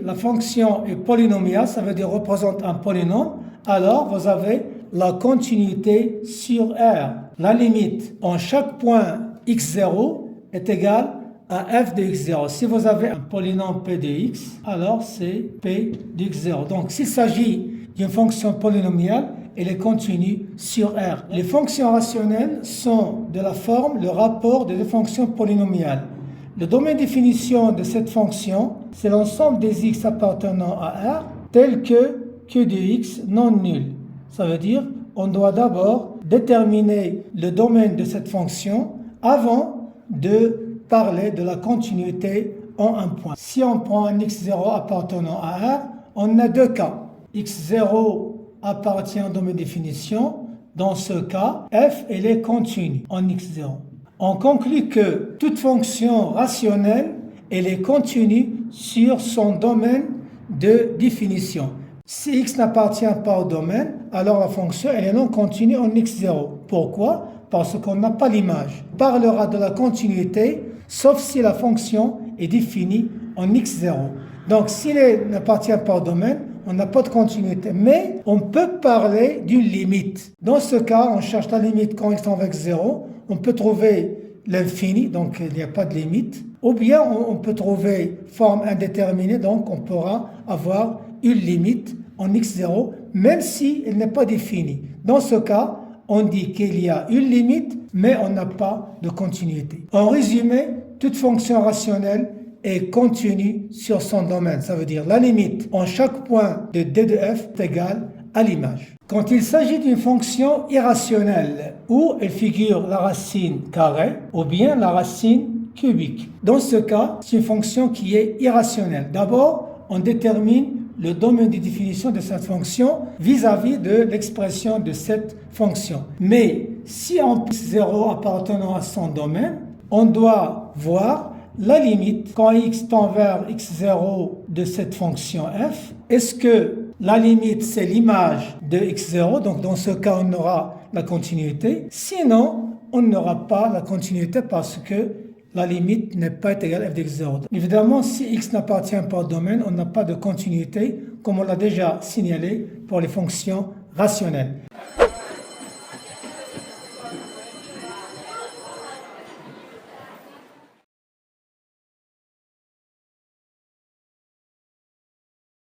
la fonction est polynomiale, ça veut dire représente un polynôme, alors vous avez la continuité sur R. La limite en chaque point x0 est égale à f de x0. Si vous avez un polynôme p de x, alors c'est p de x0. Donc s'il s'agit d'une fonction polynomiale, elle est continue sur R. Les fonctions rationnelles sont de la forme, le rapport des deux fonctions polynomiales. Le domaine de définition de cette fonction, c'est l'ensemble des x appartenant à R, tel que q de x non nul. Ça veut dire on doit d'abord déterminer le domaine de cette fonction avant de parler de la continuité en un point. Si on prend un x0 appartenant à R, on a deux cas. x0 appartient au domaine de définition. Dans ce cas, f elle est continue en x0. On conclut que toute fonction rationnelle elle est continue sur son domaine de définition. Si x n'appartient pas au domaine, alors la fonction elle est non continue en x0. Pourquoi? Parce qu'on n'a pas l'image. On parlera de la continuité, sauf si la fonction est définie en x0. Donc, s'il n'appartient pas au domaine, on n'a pas de continuité. Mais on peut parler d'une limite. Dans ce cas, on cherche la limite quand x tend vers 0. On peut trouver l'infini, donc il n'y a pas de limite. Ou bien on peut trouver forme indéterminée, donc on pourra avoir une limite en x0, même si elle n'est pas définie. Dans ce cas, on dit qu'il y a une limite, mais on n'a pas de continuité. En résumé, toute fonction rationnelle est continue sur son domaine. Ça veut dire la limite en chaque point de d de f est égale à l'image. Quand il s'agit d'une fonction irrationnelle où elle figure la racine carrée ou bien la racine cubique. Dans ce cas, c'est une fonction qui est irrationnelle. D'abord, on détermine le domaine de définition de cette fonction vis-à-vis de l'expression de cette fonction. Mais si on x0 appartenant à son domaine, on doit voir la limite quand x tend vers x0 de cette fonction f. Est-ce que la limite c'est l'image de x0, donc dans ce cas on aura la continuité. Sinon, on n'aura pas la continuité parce que la limite n'est pas égale à f de x0. Évidemment, si x n'appartient pas au domaine, on n'a pas de continuité, comme on l'a déjà signalé pour les fonctions rationnelles.